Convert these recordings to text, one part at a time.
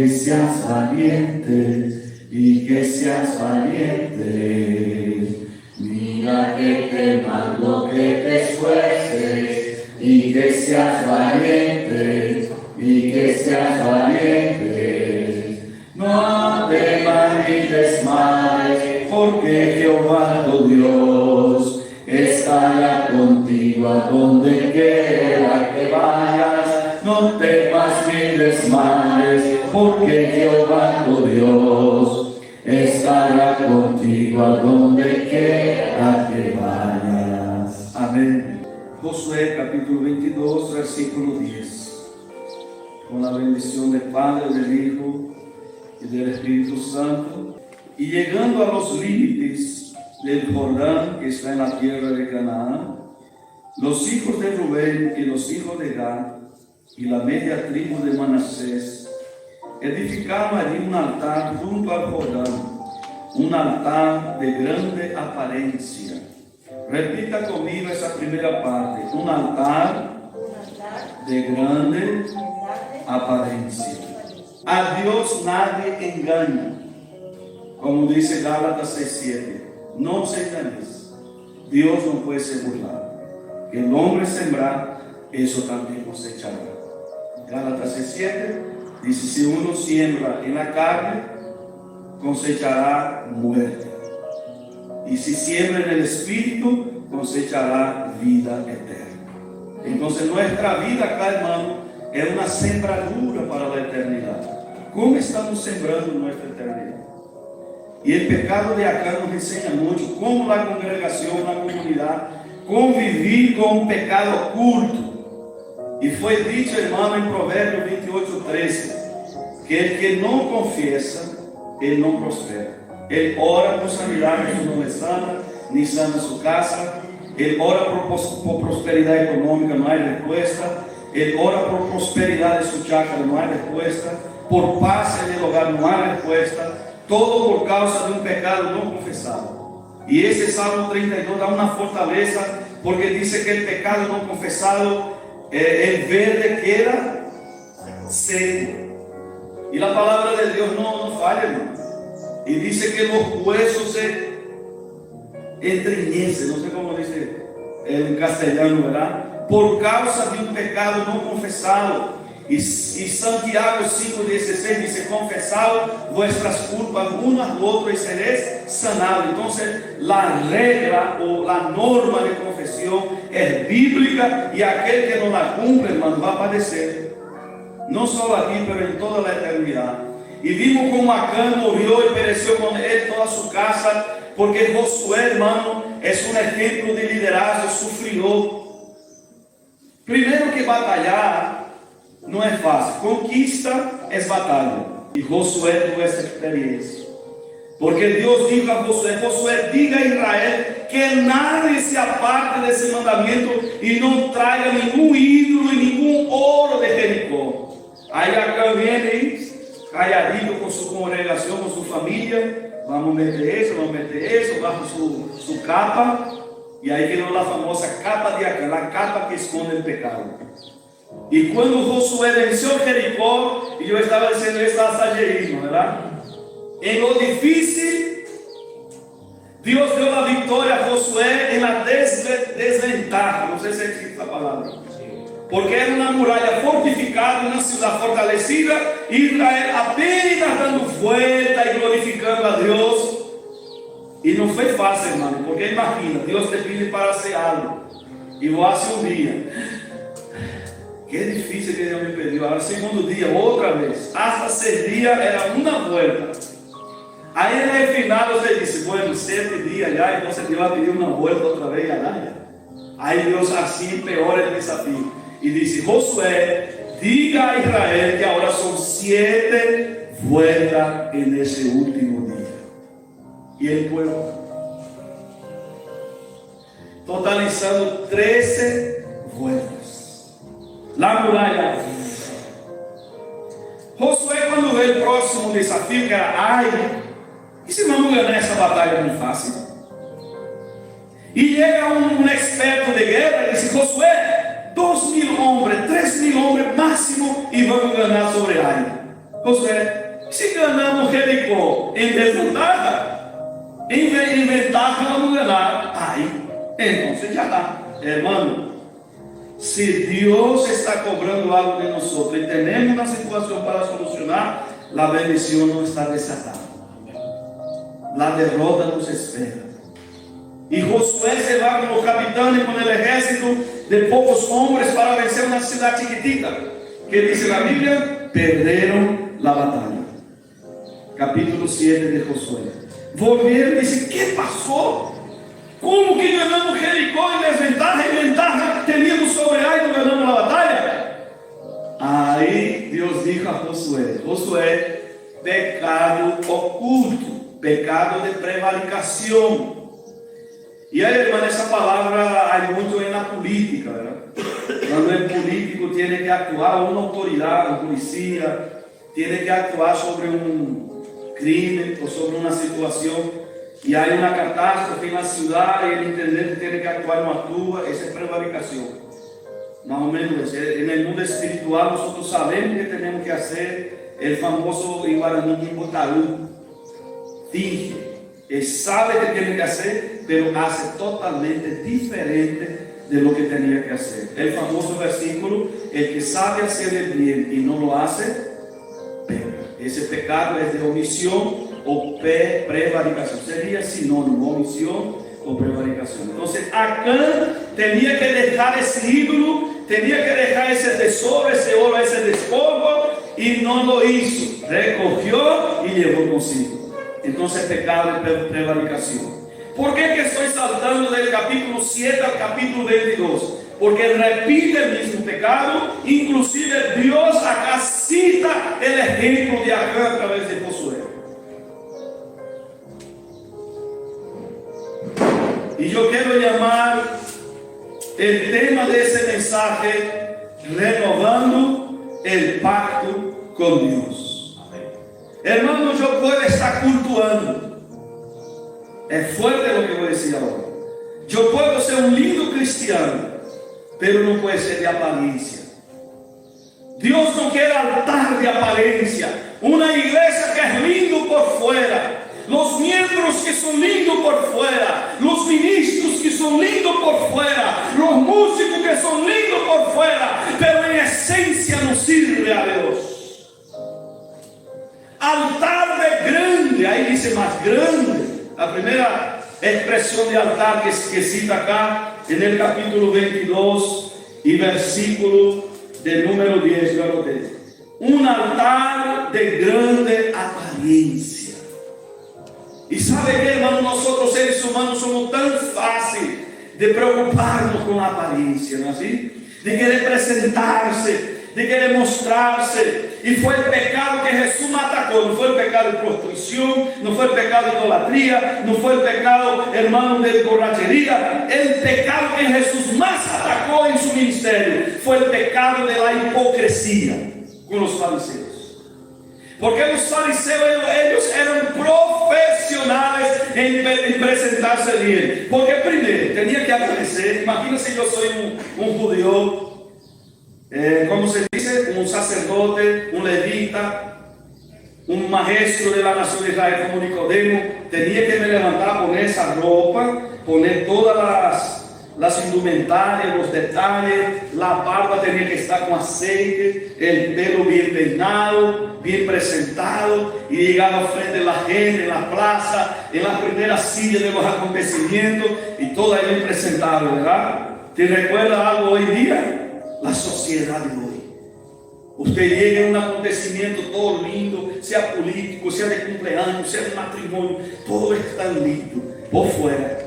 que seas valiente, y que seas valiente. Mira que te mando que te esfuerces, y que seas valiente, y que seas valiente. No te marches más, porque Jehová tu Dios estará contigo a donde quiera que vayas. No temas ni desmayes, porque Jehová tu Dios estará contigo a donde quiera que vayas. Amén. Josué capítulo 22, versículo 10. Con la bendición del Padre, del Hijo y del Espíritu Santo. Y llegando a los límites del Jordán que está en la tierra de Canaán, los hijos de Rubén y los hijos de Gad y la media tribu de Manasés edificaron allí un altar junto al Jordán, un altar de grande apariencia. Repita conmigo esa primera parte: un altar de grande apariencia. A Dios nadie engaña, como dice Gálatas 6:7. No se engañes, Dios no puede ser burlado. Que el hombre sembrar, eso también cosechará. Gálatas 6:7 dice: si uno siembra en la carne, cosechará muerte, y si siembra en el Espíritu, cosechará vida eterna. Entonces nuestra vida acá, hermano, es una sembradura para la eternidad. ¿Cómo estamos sembrando nuestra eternidad? Y el pecado de acá nos enseña mucho cómo la congregación, la comunidad, convivir con un pecado oculto. Y fue dicho, hermano, en Proverbios 28:13, que el que no confiesa, él no prospera. Él ora por sanidad, pero no le sana, ni sana su casa. Él ora por prosperidad económica, no hay respuesta. Él ora por prosperidad de su chakra, no hay respuesta. Por paz en el hogar, no hay respuesta. Todo por causa de un pecado no confesado. Y ese Salmo 32 da una fortaleza, porque dice que el pecado no confesado, el verde queda seco. Y la palabra de Dios no falla, hermano. Y dice que los huesos se entriñecen, no sé cómo dice en castellano, ¿verdad? Por causa de un pecado no confesado. Y Santiago 5:16 dice: confesad vuestras culpas unas a otras y seréis sanados. Entonces la regla o la norma de confesión es bíblica, y aquel que no la cumple, hermano, va a padecer, no solo aquí, pero en toda la eternidad. Y vimos cómo Acán murió y pereció con él toda su casa, porque Josué, hermano, es un ejemplo de liderazgo sufridor. Primero que batallar no es fácil, conquista es batalla. Y Josué tuvo esa experiencia, porque Dios dijo a Josué: Josué, diga a Israel que nadie se aparte de ese mandamiento y no traiga ningún ídolo y ningún oro de Jericó. Ahí Acán viene calladito con su congregación, con su familia. Vamos a meter eso, bajo su capa. Y ahí quedó la famosa capa de Acán, la capa que esconde el pecado. Y cuando Josué venció Jericó, y yo estaba diciendo esto hasta ayer, ¿verdad? En lo difícil, Dios dio la victoria a Josué en la desventaja. No sé si existe la palabra. Porque era una muralla fortificada, una ciudad fortalecida, Israel apenas dando vuelta y glorificando a Dios. Y no fue fácil, hermano, porque imagina, Dios te pide para hacer algo y lo hace un día. Qué difícil que Dios me pidió. Ahora segundo día, otra vez. Hasta 6 días era una vuelta. Ahí en el final usted dice: bueno, 7 días ya, entonces Dios va a pedir una vuelta otra vez allá. Ahí Dios así empeora el desafío. Y dice: Josué, diga a Israel que ahora son 7 vueltas en ese último día. Y el pueblo, totalizando 13 vueltas. La muralla. Josué, cuando ve el próximo desafío, que era: ay, ¿y si vamos a ganar esa batalla muy fácil? Y llega un experto de guerra y dice: Josué, 2.000 hombres, 3.000 hombres máximo, y vamos a ganar sobre Ai. Josué, se ganamos Jericó em desvantagem, em ventaja vamos ganhar. Aí, então já está. Hermano, se Deus está cobrando algo de nós e temos uma situação para solucionar, a bendição não está desatada. A derrota nos espera. E Josué se va com o capitão e com o exército de poucos homens para vencer uma cidade chiquitita, que diz a Bíblia, perderam a batalha. Capítulo 7 de Josué. Volveram e disse: ¿qué passou? Como que ganhamos Jericó em desventaja? Em ventaja teníamos sobre aí e ganhamos a batalha? Aí Deus disse a Josué: Josué, pecado oculto, pecado de prevaricação. E aí, irmão, essa palavra há muito na política, ¿verdad? Quando é político, tem que actuar uma autoridade, um polícia, tem que actuar sobre um crime ou sobre uma situação. E há uma catástrofe na cidade, e ele entender que tem que actuar uma tua, essa é prevaricação. Mais ou menos, no mundo espiritual, nós sabemos que temos que fazer o famoso em Guarani, Botaú. Finge, ele sabe que tem que fazer, mas faz totalmente diferente de lo que tinha que fazer. O famoso versículo: el que sabe hacer el bien y no lo hace, peca. Esse pecado é de omissão ou prevaricação. Seria sinônimo, omissão ou prevaricação. Então, Acã tinha que deixar esse ídolo, tinha que deixar esse tesouro, esse ouro, esse despojo, e não lo hizo. Recogió e levou consigo. Então, pecado de prevaricação. ¿Por que estou saltando del capítulo 7 al capítulo 22? Porque repite el mismo pecado. Inclusive Dios acá cita el ejemplo de Acán a través de Josué. Y yo quiero llamar el tema de ese mensaje: renovando el pacto con Dios. Hermano, yo puedo estar cultuando. Es fuerte lo que voy a decir ahora. Yo puedo ser un lindo cristiano, pero no puede ser de apariencia. Dios no quiere altar de apariencia. Una iglesia que es lindo por fuera, los miembros que son lindos por fuera, los ministros que son lindos por fuera, los músicos que son lindos por fuera, pero en esencia no sirve a Dios. Altar de grande, ahí dice más grande. La primera expresión de altar que cita acá en el capítulo 22 y versículo del número 10, yo lo tengo. Un altar de grande apariencia. Y sabe que, hermano, nosotros seres humanos somos tan fáciles de preocuparnos con la apariencia, ¿no es así? De querer presentarse, de querer mostrarse. Y fue el pecado que Jesús me atacó. No fue el pecado de prostitución, no fue el pecado de idolatría, no fue el pecado, hermano, de borrachería. El pecado que Jesús más atacó en su ministerio fue el pecado de la hipocresía con los fariseos. Porque los fariseos, ellos eran profesionales en presentarse bien. Porque primero tenía que aparecer. Imagínense, yo soy un judío, ¿cómo se dice? Un sacerdote, un levita, un maestro de la nación de Israel como Nicodemo. Tenía que me levantar, poner esa ropa, poner todas las indumentarias, los detalles. La barba tenía que estar con aceite, el pelo bien peinado, bien presentado, y llegaba frente a la gente en la plaza, en la primera silla de los acontecimientos, y todo ahí presentable, ¿verdad? ¿Te recuerda algo hoy día? La sociedad de hoy. Usted llega a un acontecimiento todo lindo, sea político, sea de cumpleaños, sea de matrimonio, todo es tan lindo por fuera.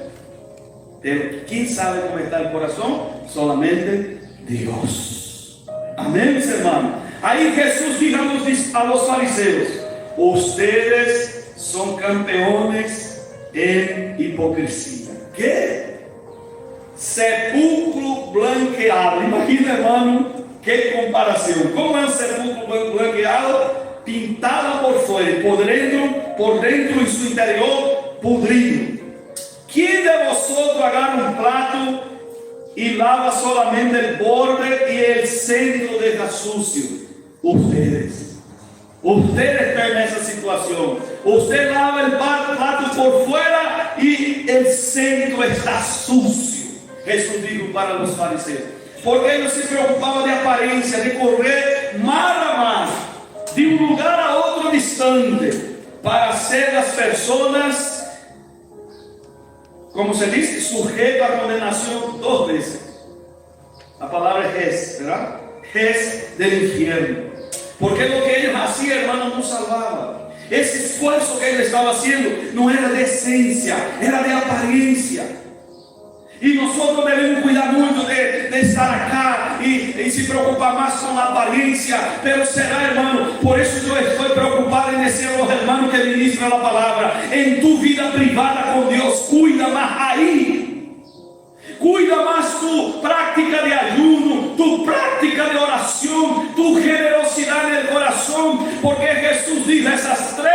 Pero ¿quién sabe cómo está el corazón? Solamente Dios. Amén, mis hermanos. Ahí Jesús dijo a los fariseos: ustedes son campeones en hipocresía. ¿Qué? Sepulcro blanqueado. Imagina, hermano, qué comparación. ¿Cómo es un sepulcro blanqueado? Pintado por fuera, por dentro en su interior, pudrido. ¿Quién de vosotros agarra un plato y lava solamente el borde y el centro deja sucio? Ustedes. Usted está en esa situación. Usted lava el plato por fuera y el centro está sucio. Jesús dijo para los fariseos, porque ellos se preocupaban de apariencia, de correr mar a mar, de un lugar a otro distante, para hacer las personas, como se dice, sujetas a condenación 2 veces. La palabra es, ¿verdad? Es del infierno. Porque lo que ellos hacían, hermano, no salvaba. Ese esfuerzo que él estaba haciendo no era de esencia, era de apariencia. Y nosotros debemos cuidar mucho de estar acá y se preocupar más con la apariencia. Pero será, hermano, por eso yo estoy preocupado en decir a los hermanos que ministran la palabra, en tu vida privada con Dios, cuida más ahí. Cuida más tu práctica de ayuno, tu práctica de oración, tu generosidad en el corazón, porque Jesús dijo esas 3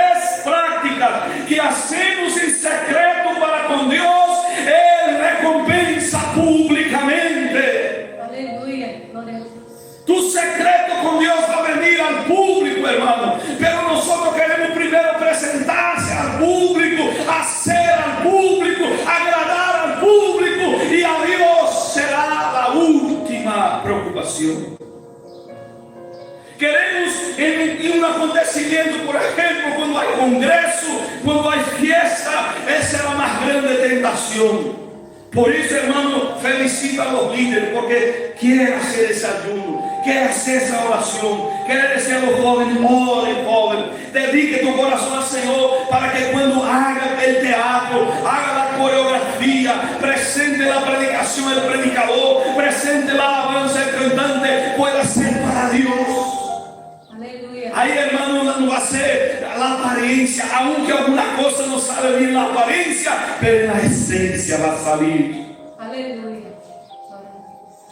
prácticas que hacemos en secreto para con Dios, Él recompensa públicamente. Aleluya. Tu secreto con Dios va a venir al público, hermano, pero nosotros queremos primero presentarse al público, hacer al público, agradar al público, y a Dios será la última preocupación. Queremos en un acontecimiento, por ejemplo, cuando hay congreso, cuando hay fiesta, esa es la más grande tentación. Por eso, hermano, felicita a los líderes, porque quieren hacer ese ayuno, quieren hacer esa oración, quieren decir a los jóvenes, oren, joven, dedique tu corazón al Señor, para que cuando haga el teatro, haga la coreografía, presente la predicación el predicador, presente la alabanza el cantante, pueda ser para Dios. Ahí, hermano, no va a ser la apariencia, aunque alguna cosa no sale bien la apariencia, pero la esencia va a salir. Aleluya.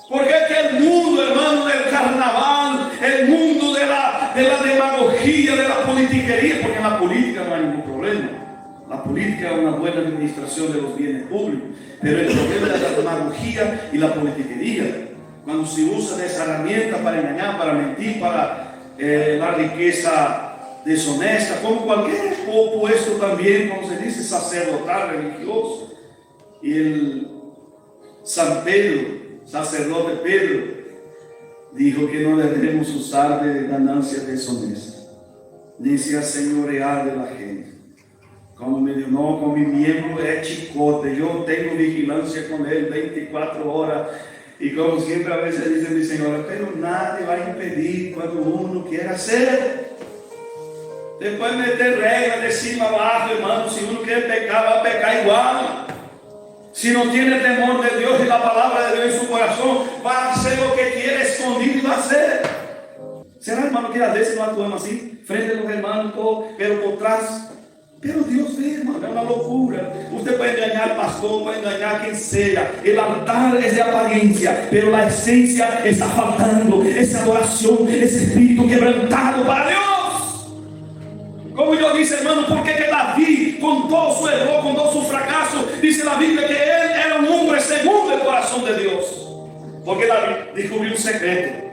Porque es que el mundo, hermano, del carnaval, el mundo de la demagogia, de la politiquería, porque en la política no hay ningún problema. La política es una buena administración de los bienes públicos, pero el problema es la demagogia y la politiquería. Cuando se usa de esa herramienta para engañar, para mentir, para la riqueza deshonesta, como cualquier puesto también, como se dice, sacerdotal, religioso. Y el San Pedro, sacerdote Pedro, dijo que no debemos usar de ganancias deshonestas, ni se señorear de la gente. Como me dijo, no, con mi miembro es chicote, yo tengo vigilancia con él 24 horas. Y como siempre a veces dice mi señora, pero nadie va a impedir cuando uno quiera hacer. Después meter reglas de cima abajo, hermano. Si uno quiere pecar, va a pecar igual. Si no tiene temor de Dios y la palabra de Dios en su corazón, va a hacer lo que quiere escondido y va a hacer. ¿Será, hermano, que a veces no actuamos así? Frente a los hermanos, todo, pero por atrás. Pero Dios ve, hermano, es una locura. Usted puede engañar al pastor, puede engañar a quien sea. El altar es de apariencia, pero la esencia está faltando. Esa adoración, ese espíritu quebrantado para Dios. Como yo dice, hermano, porque que David, con todo su error, con todo su fracaso, dice la Biblia que él era un hombre según el corazón de Dios. Porque David descubrió un secreto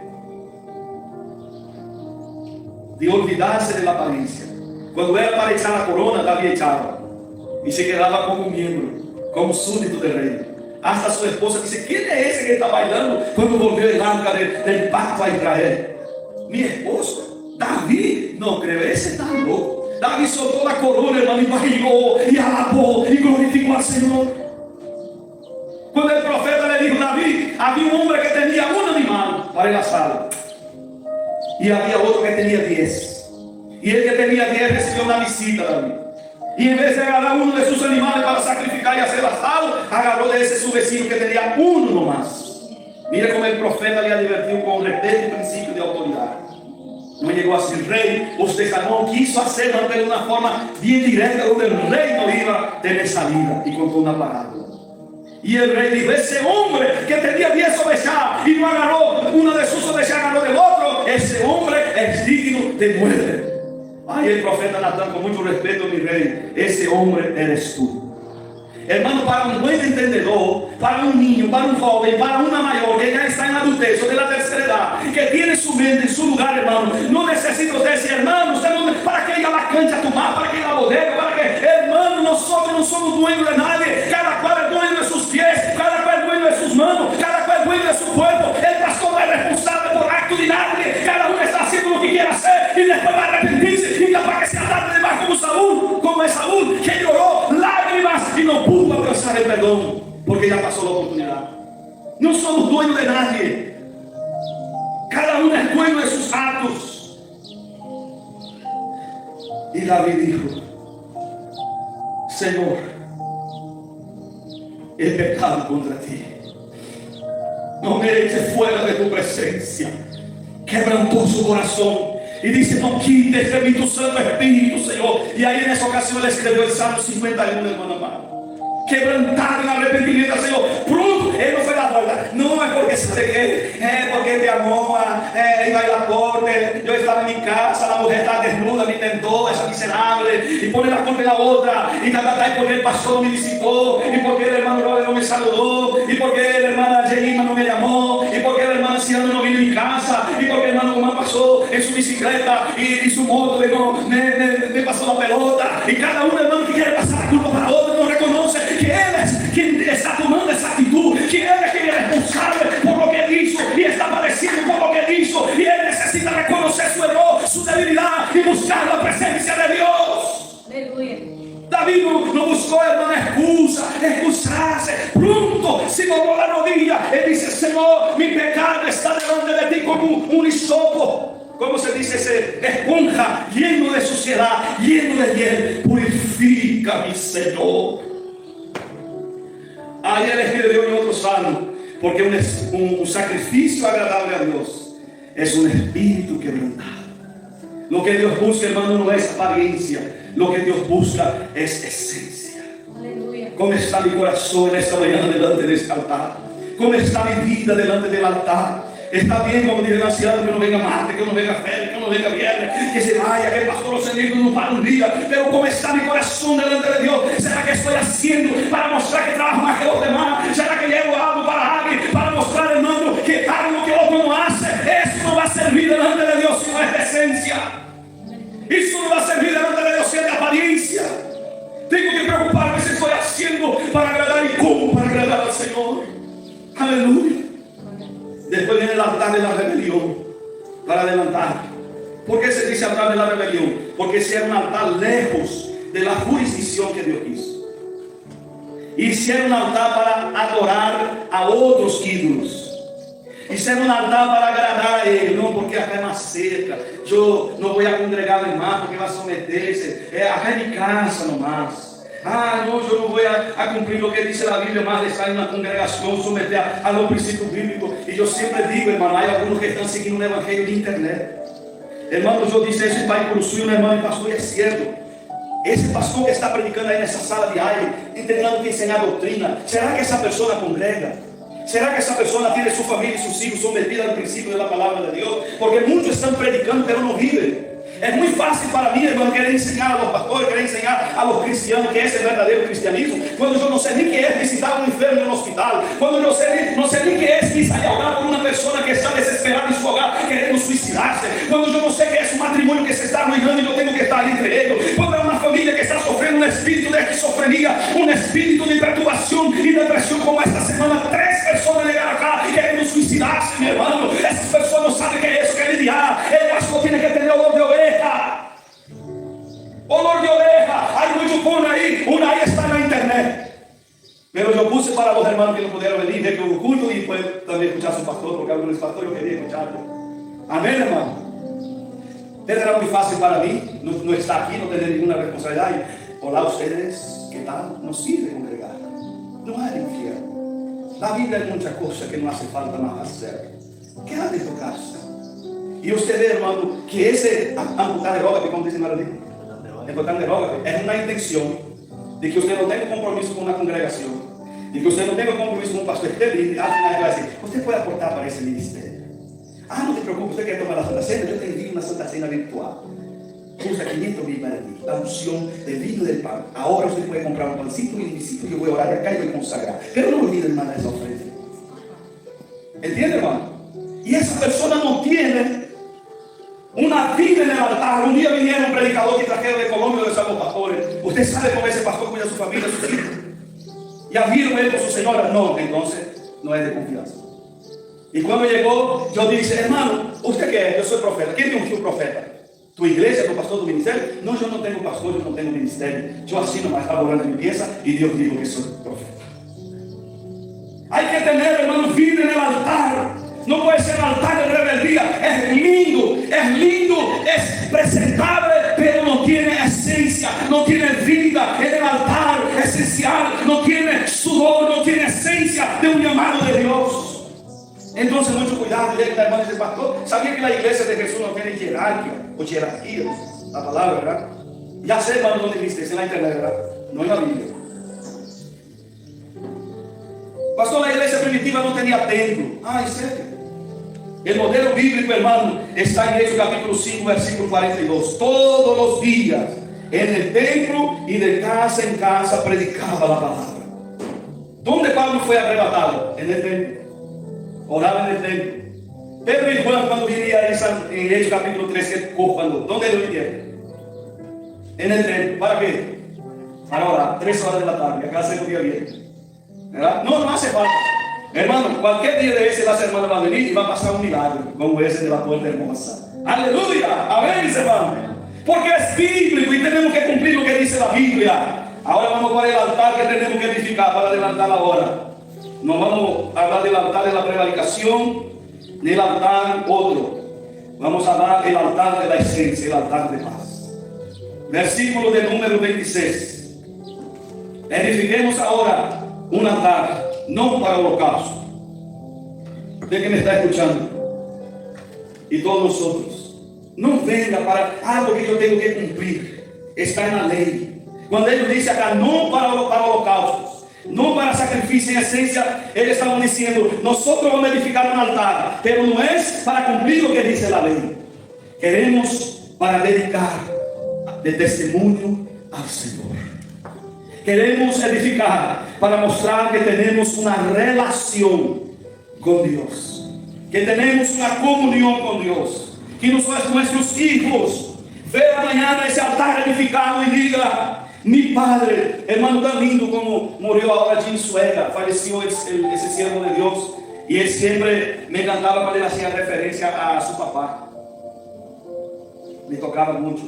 de olvidarse de la apariencia. Cuando era para echar la corona, David echaba y se quedaba como un miembro, como súbdito del rey. Hasta su esposa dice, ¿quién es ese que está bailando cuando volvió el arca del pacto a Israel? Mi esposo, David. No creo, ese está loco. David soltó la corona, hermano, y bailó y alabó y glorificó al Señor. Cuando el profeta le dijo, David, había un hombre que tenía un animal para el asado y había otro que tenía 10. Y el que tenía 10 recibió una visita a David. Y en vez de agarrar uno de sus animales para sacrificar y hacer asado, agarró de ese su vecino que tenía uno nomás. Mire cómo el profeta le advirtió con respeto y principio de autoridad. No llegó a ser rey, no quiso hacerlo de una forma bien directa, donde el rey no iba a tener salida, y contó una parábola. Y el rey dijo, ese hombre que tenía 10 ovejas y no agarró una de sus ovejas, agarró del otro, ese hombre es digno de muerte. Ay, el profeta Natán, con mucho respeto, mi rey, ese hombre eres tú. Hermano, para un buen entendedor, para un niño, para un joven, para una mayor que ya está en adultez o de la tercera edad, que tiene su mente en su lugar, hermano, no necesita usted decir, hermano, usted no, para que ella la cancha a tomar, para que la bodega, para que, hermano, nosotros no somos dueños de nadie, cada cual es dueño de sus pies, cada cual es dueño de sus manos, cada cual es dueño de su cuerpo. El pastor no es responsable por acto de nadie, cada uno está haciendo lo que quiera hacer y después va a arrepentirse y capaz que sea tarde de más como Esaú, que lloró lágrimas y no pudo alcanzar el perdón porque ya pasó la oportunidad. No somos dueños de nadie, cada uno es dueño de sus actos. Y David dijo, Señor, he pecado contra ti, no me eches fuera de tu presencia. Quebrantó su corazón y dice, no quites de mí tu Santo Espíritu, Señor. Y ahí en esa ocasión le escribió el Salmo 51, hermano amado. Quebrantado en arrepentimiento, Señor. Pronto, él no fue la verdad. No es porque sabe que, porque te amó, iba a ir a la corte. Yo estaba en mi casa, la mujer está desnuda, me intentó, esa miserable. Y pone la culpa en la otra. Y porque el pastor no me visitó. Y porque el hermano Robert no me saludó. Y porque la hermana Jerima no me llamó. Y porque la hermana Ciano no vino a mi casa. Y porque el hermano Omar pasó en su bicicleta y su moto me pasó la pelota. Y cada uno, hermano, que quiere pasar la culpa para otro, no reconoce que él es quien está tomando esa actitud, que él es quien es responsable por lo que él hizo y está padeciendo por lo que él hizo, y él necesita reconocer su error, su debilidad y buscar la presencia de Dios. Aleluya. David no buscó, hermano, excusarse. Pronto se dobló la rodilla. Él dice, Señor, mi pecado está delante de ti como un hisopo. ¿Cómo se dice ese? Esponja, lleno de suciedad, lleno de hiel. Purifica, mi Señor. Ahí él escribió en otro salmo, porque un sacrificio agradable a Dios es un espíritu quebrantado. Lo que Dios busca, hermano, no es apariencia. Lo que Dios busca es esencia. Aleluya. ¿Cómo está mi corazón en esta mañana delante de este altar? ¿Cómo está mi vida delante del altar? Está bien, como dice el anciano, que no venga martes, que no venga jueves, que no venga viernes, que se vaya, que el pastor lo señale no para un día. Pero ¿cómo está mi corazón delante de Dios? ¿Será que estoy haciendo para mostrar que trabajo más que los demás? ¿Será que llevo algo para alguien para mostrar, hermano, que hago lo que otro no hace? Eso no va a servir delante de Dios si no es de esencia. Eso no va a servir delante de Dios si es de apariencia. Tengo que preocuparme si estoy haciendo para agradar y cómo para agradar al Señor. Aleluya. Después viene el altar de la rebelión para adelantar. ¿Por qué se dice altar de la rebelión? Porque ese era un altar lejos de la jurisdicción que Dios quiso. Hicieron un altar para adorar a otros ídolos. Hicieron un altar para agradar a Él, no porque acá es más cerca. Yo no voy a congregarme más porque va a someterse. Acá en mi casa nomás. No, yo no voy a cumplir lo que dice la Biblia, más de estar en una congregación, someter a los principios bíblicos. Y yo siempre digo, hermano, hay algunos que están siguiendo un evangelio de internet. Hermano, yo dice eso en Pai por suyo, un hermano y pastor, y es cierto. Ese pastor que está predicando ahí en esa sala de aire, intentando enseñar doctrina, ¿será que esa persona congrega? ¿Será que esa persona tiene su familia y sus hijos sometidos al principio de la palabra de Dios? Porque muchos están predicando pero no viven. Es muy fácil para mí, hermano, querer enseñar a los pastores, querer enseñar a los cristianos que es el verdadero cristianismo, cuando yo no sé ni qué es visitar a un enfermo en un hospital, cuando no sé ni qué es quizá hablar con una persona que está desesperada en su hogar queriendo suicidarse, cuando yo no sé qué es un matrimonio que se está arruinando y yo tengo que estar entre ellos, cuando hay una familia que está sufriendo un espíritu de esquizofrenia, un espíritu de perturbación y depresión, como esta semana 3 personas llegaron acá queriendo suicidarse, mi hermano. Esas personas no saben qué es eso, que lidiar. El pastor tiene que tener olor de oveja. Olor de oveja. Hay mucho porno ahí. Una ahí está en la internet. Pero yo puse para los hermanos que no pudieron venir, de que hubo culto y después también escuchar a su pastor, porque algunos pastores yo quería escucharlo. Amén, hermano. Entonces era muy fácil para mí no estar aquí, no tener ninguna responsabilidad. Y, hola, ustedes, ¿qué tal? No sirve congregar. No hay infierno. La Biblia hay muchas cosas que no hace falta más hacer. Quédate en tu casa. Y usted ve, hermano, que ese amputar de roga, que como dice Maradí, amputar de roga, es una intención de que usted no tenga compromiso con una congregación, de que usted no tenga compromiso con un pastor. Y al final va a decir, usted puede aportar para ese ministerio. No te preocupes, usted quiere tomar la Santa Cena, yo te envío una Santa Cena virtual. cuesta 500,000 para ti. La unción del vino y del pan. Ahora usted puede comprar un pancito y un visito. Yo voy a orar de acá y voy a consagrar. Pero no olvide, hermana, esa ofrenda. ¿Entiende, hermano? Y esa persona no tiene una vida en el altar. Un día vinieron un predicador que trajeron de Colombia de San Pastores. Usted sabe cómo ese pastor cuida a su familia, a sus hijos. Ya vieron él con su señora. No, entonces no es de confianza. Y cuando llegó, yo dije, hermano, ¿usted qué es? Yo soy profeta. ¿Quién te ungió profeta? ¿Tu iglesia, tu pastor, tu ministerio? No, yo no tengo pastor, yo no tengo ministerio. Yo así nomás estaba orando en mi pieza y Dios dijo que soy profeta. Hay que tener, hermano, vida en el altar. No puede ser altar de rebeldía. Es lindo, es presentable, pero no tiene esencia, no tiene vida en el altar esencial, no tiene sudor, no tiene esencia de un llamado de Dios. Entonces, mucho cuidado. Ya que la hermana dice, pastor, ¿sabía que la iglesia de Jesús no tiene jerarquía o jerarquía? La palabra, ¿verdad? Ya sé, hermano, dónde viste, es en la internet, ¿verdad? No en la Biblia. Pastor, la iglesia primitiva no tenía templo. Ah, ¿en serio? El modelo bíblico, hermano, está en Hechos capítulo 5, versículo 42. Todos los días en el templo y de casa en casa predicaba la palabra. ¿Dónde Pablo fue arrebatado? En el templo. Oraba en el templo. Pedro y Juan, cuando vivían en Hechos capítulo 3, ¿dónde lo vivieron? En el templo. ¿Para qué? Para orar, 3 horas de la tarde. Acá se podía bien. ¿Verdad? No hace falta. Hermano, cualquier día de ese las hermanas van a venir y va a pasar un milagro, como ese de la puerta hermosa. Aleluya, amén, hermano. Porque es bíblico y tenemos que cumplir lo que dice la Biblia. Ahora vamos para el altar que tenemos que edificar para levantar la hora. No vamos a hablar del altar de la prevaricación, ni el altar otro. Vamos a hablar del altar de la esencia, el altar de paz. Versículo del número 26. Edifiquemos ahora un altar, no para holocausto. Usted que me está escuchando, y todos nosotros, no venga para algo que yo tengo que cumplir. Está en la ley. Cuando ellos dicen acá, no para holocaustos, no para sacrificio, en esencia, ellos estaban diciendo, nosotros vamos a edificar un altar, pero no es para cumplir lo que dice la ley. Queremos para dedicar de testimonio al Señor. Queremos edificar para mostrar que tenemos una relación con Dios, que tenemos una comunión con Dios, que nuestros hijos vean mañana ese altar edificado y diga, mi padre, hermano, tan lindo como murió ahora Jim Suega, falleció ese siervo de Dios, y él siempre me encantaba cuando él hacía referencia a su papá, me tocaba mucho.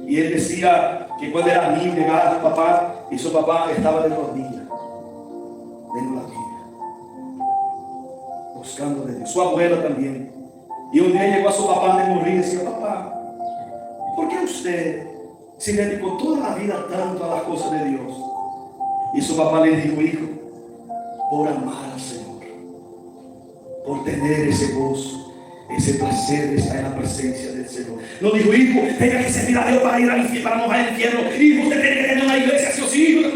Y él decía que cuando era niño llegaba a su papá y su papá estaba de rodillas, viendo la Biblia, buscando de Dios. Su abuela también. Y un día llegó a su papá de morir y decía, papá, ¿por qué usted se dedicó toda la vida tanto a las cosas de Dios? Y su papá le dijo, hijo, por amar al Señor, por tener ese gozo, ese placer de estar en la presencia del Señor. No dijo, hijo, tenga que servir a Dios para ir al infierno, para no ir al infierno. Hijo, usted tiene que tener una iglesia, si os hijos.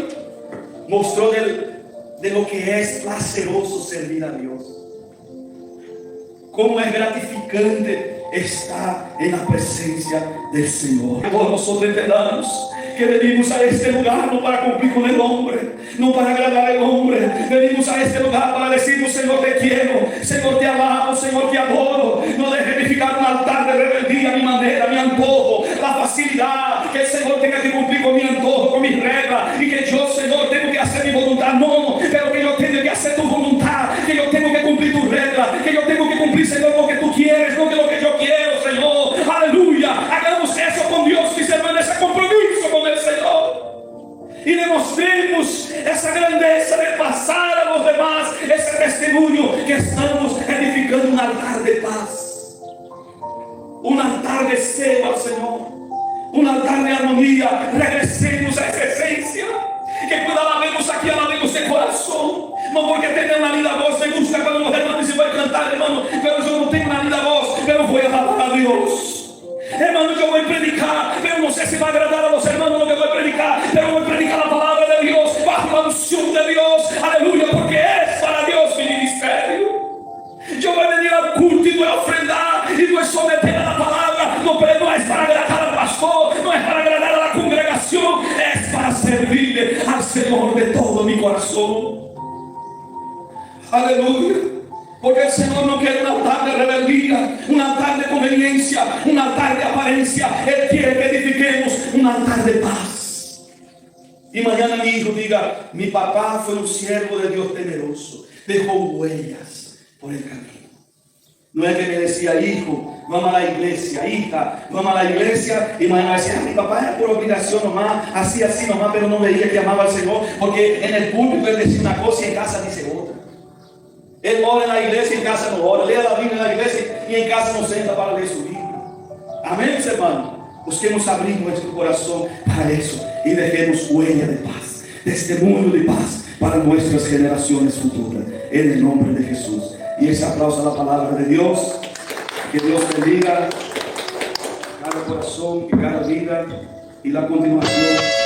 Mostró de lo que es placeroso servir a Dios. Cómo es gratificante estar en la presencia del Señor. Todos nosotros entendamos que venimos a este lugar no para cumplir con el hombre, no para agradar al hombre. Venimos a este lugar para decirnos, Señor, te quiero, Señor, te alabo, Señor, te adoro. No dejes edificar un altar de rebeldía a mi manera, a mi antojo, la facilidad, que el Señor tenga que cumplir con mi antojo, con mis reglas, y que yo, Señor, tengo que hacer mi voluntad. No, pero que yo tengo que hacer tu voluntad, que yo tengo que cumplir tus reglas, que yo tengo que cumplir, Señor, lo que tú quieres, no que lo que yo quiero, Señor. Aleluya. Hagamos eso con Dios, mis hermanos, ese compromiso con el Señor. Y demostremos esa grandeza de pasar a los demás ese testimonio que estamos edificando un altar de paz, un altar de celo al Señor, un altar de armonía. Regresemos a esa esencia, que cuando alabemos aquí, alabemos de corazón, no porque tenga una linda voz. Me gusta cuando los hermanos dicen, voy a cantar, hermano, pero yo no tengo una linda voz, pero voy a alabar a Dios. Hermano, yo voy a predicar, pero no sé si va a agradar a los hermanos lo que voy a predicar, pero voy a predicar la palabra de Dios, bajo la unción de Dios, aleluya, porque es para Dios mi ministerio. Yo voy a venir al culto y voy a ofrendar y voy a someter a la palabra, no, pero no es para agradar al pastor, Señor, de todo mi corazón. Aleluya. Porque el Señor no quiere un altar de rebeldía, un altar de conveniencia, un altar de apariencia. Él quiere que edifiquemos un altar de paz. Y mañana mi hijo diga: mi papá fue un siervo de Dios temeroso, dejó huellas por el camino. No es que me decía: hijo, vamos a la iglesia, hija, vamos a la iglesia, y mañana decía: mi papá era por obligación nomás, así nomás, pero no veía que amaba al Señor, porque en el púlpito él decía una cosa y en casa dice otra. Él ora en la iglesia y en casa no ora, lee la Biblia en la iglesia y en casa no senta para leer su Biblia. Amén, hermanos. Busquemos abrir nuestro corazón para eso y dejemos huella de paz, testimonio de paz para nuestras generaciones futuras, en el nombre de Jesús. Y ese aplauso a la palabra de Dios. Que Dios bendiga cada corazón y cada vida. Y la continuación.